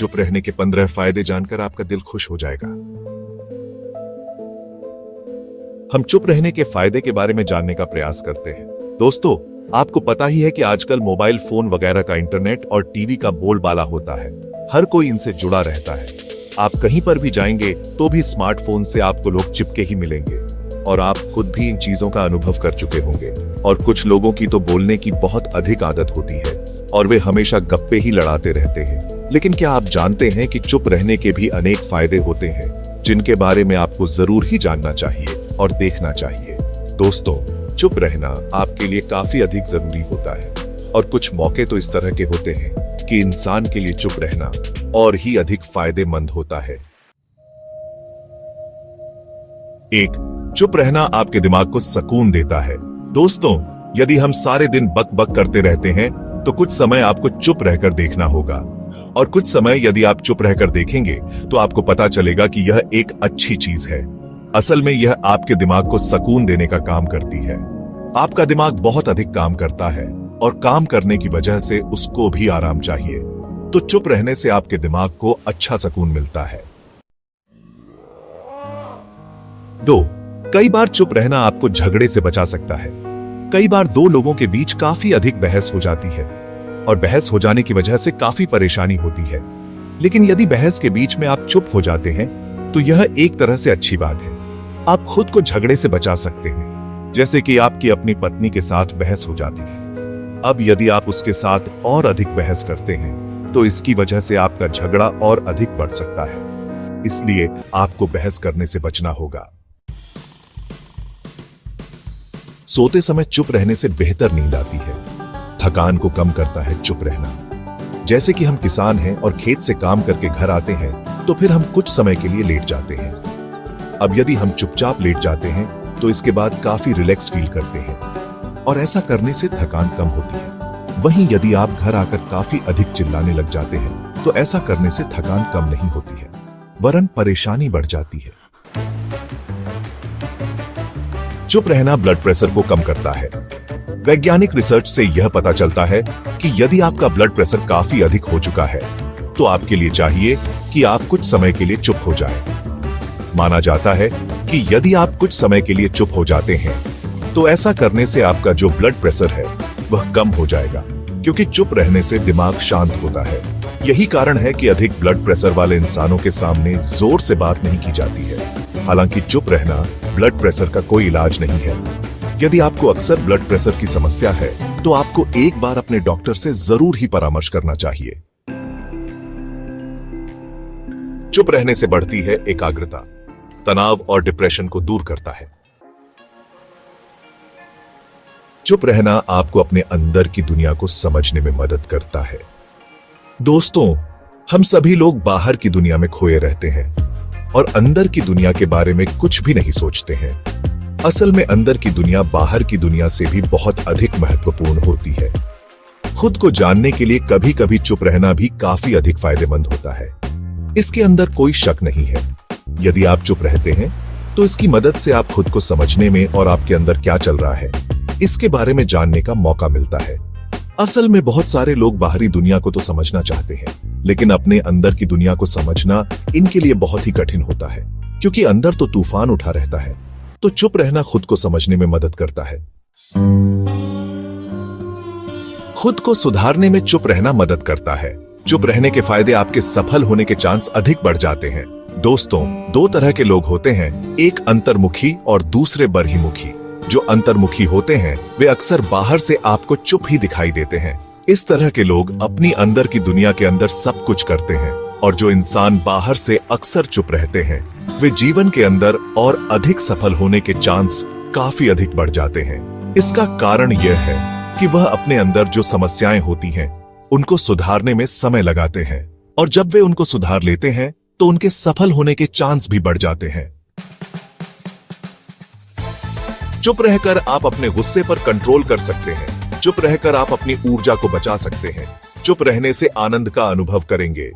चुप रहने के 15 फायदे जानकर आपका दिल खुश हो जाएगा। हम चुप रहने के फायदे के बारे में जानने का प्रयास करते हैं। दोस्तों, आपको पता ही है कि आजकल मोबाइल फोन वगैरह का इंटरनेट और टीवी का बोलबाला होता है। हर कोई इनसे जुड़ा रहता है। आप कहीं पर भी जाएंगे तो भी स्मार्टफोन से आपको लोग चिपके ही मिलेंगे और आप खुद भी इन चीजों का अनुभव कर चुके होंगे। और कुछ लोगों की तो बोलने की बहुत अधिक आदत होती है और वे हमेशा गप्पे ही लड़ाते रहते हैं। लेकिन क्या आप जानते हैं कि चुप रहने के भी अनेक फायदे होते हैं जिनके बारे में आपको जरूर ही जानना चाहिए और देखना चाहिए। दोस्तों, चुप रहना आपके लिए काफी अधिक जरूरी होता है और कुछ मौके तो इस तरह के होते हैं कि इंसान के लिए चुप रहना और ही अधिक फायदेमंद होता है। 1. चुप रहना आपके दिमाग को सुकून देता है। दोस्तों, यदि हम सारे दिन बक बक करते रहते हैं तो कुछ समय आपको चुप रहकर देखना होगा और कुछ समय यदि आप चुप रहकर देखेंगे तो आपको पता चलेगा कि यह एक अच्छी चीज है। असल में यह आपके दिमाग को सुकून देने का काम करती है। आपका दिमाग बहुत अधिक काम करता है और काम करने की वजह से उसको भी आराम चाहिए, तो चुप रहने से आपके दिमाग को अच्छा सुकून मिलता है। 2. कई बार चुप रहना आपको झगड़े से बचा सकता है। कई बार दो लोगों के बीच काफी अधिक बहस हो जाती है और बहस हो जाने की वजह से काफी परेशानी होती है। लेकिन यदि बहस के बीच में आप चुप हो जाते हैं तो यह एक तरह से अच्छी बात है। आप खुद को झगड़े से बचा सकते हैं, जैसे कि आपकी अपनी पत्नी के साथ बहस हो जाती है। अब यदि आप उसके साथ और अधिक बहस करते हैं तो इसकी वजह से आपका झगड़ा और अधिक बढ़ सकता है। इसलिए आपको बहस करने से बचना होगा। सोते समय चुप रहने से बेहतर नींद आती है। थकान को कम करता है चुप रहना। जैसे कि हम किसान हैं और खेत से काम करके घर आते हैं तो फिर हम कुछ समय के लिए लेट जाते हैं। अब यदि हम चुपचाप लेट जाते हैं तो इसके बाद काफी रिलैक्स फील करते हैं और ऐसा करने से थकान कम होती है। वहीं यदि आप घर आकर काफी अधिक चिल्लाने लग जाते हैं तो ऐसा करने से थकान कम नहीं होती है, वरन परेशानी बढ़ जाती है। चुप रहना ब्लड प्रेशर को कम करता है। वैज्ञानिक रिसर्च से यह पता चलता है कि यदि आपका ब्लड प्रेशर काफी अधिक हो चुका है तो आपके लिए चाहिए कि आप कुछ समय के लिए चुप हो जाएं। माना जाता है कि यदि आप कुछ समय के लिए चुप हो जाते हैं तो ऐसा करने से आपका जो ब्लड प्रेशर है वह कम हो जाएगा, क्योंकि चुप रहने से दिमाग शांत होता है। यही कारण है कि अधिक ब्लड प्रेशर वाले इंसानों के सामने जोर से बात नहीं की जाती है। हालांकि चुप रहना ब्लड प्रेशर का कोई इलाज नहीं है। यदि आपको अक्सर ब्लड प्रेशर की समस्या है तो आपको एक बार अपने डॉक्टर से जरूर ही परामर्श करना चाहिए। चुप रहने से बढ़ती है एकाग्रता, तनाव और डिप्रेशन को दूर करता है। चुप रहना आपको अपने अंदर की दुनिया को समझने में मदद करता है। दोस्तों, हम सभी लोग बाहर की दुनिया में खोए रहते हैं और अंदर की दुनिया के बारे में कुछ भी नहीं सोचते हैं। असल में अंदर की दुनिया बाहर की दुनिया से भी बहुत अधिक महत्वपूर्ण होती है। खुद को जानने के लिए कभी कभी चुप रहना भी काफी अधिक फायदेमंद होता है। इसके अंदर कोई शक नहीं है। यदि आप चुप रहते हैं तो इसकी मदद से आप खुद को समझने में और आपके अंदर क्या चल रहा है इसके बारे में जानने का मौका मिलता है। असल में बहुत सारे लोग बाहरी दुनिया को तो समझना चाहते हैं, लेकिन अपने अंदर की दुनिया को समझना इनके लिए बहुत ही कठिन होता है, क्योंकि अंदर तो तूफान उठा रहता है। तो चुप रहना खुद को समझने में मदद करता है। खुद को सुधारने में चुप रहना मदद करता है। चुप रहने के फायदे आपके सफल होने के चांस अधिक बढ़ जाते हैं। दोस्तों, दो तरह के लोग होते हैं, एक अंतर्मुखी और दूसरे बहिर्मुखी। जो अंतर्मुखी होते हैं वे अक्सर बाहर से आपको चुप ही दिखाई देते हैं। इस तरह के लोग अपनी अंदर की दुनिया के अंदर सब कुछ करते हैं, और जो इंसान बाहर से अक्सर चुप रहते हैं वे जीवन के अंदर और अधिक सफल होने के चांस काफी अधिक बढ़ जाते हैं। इसका कारण यह है कि वह अपने अंदर जो समस्याएं होती हैं उनको सुधारने में समय लगाते हैं, और जब वे उनको सुधार लेते हैं तो उनके सफल होने के चांस भी बढ़ जाते हैं। चुप रहकर आप अपने गुस्से पर कंट्रोल कर सकते हैं। चुप रहकर आप अपनी ऊर्जा को बचा सकते हैं। चुप रहने से आनंद का अनुभव करेंगे।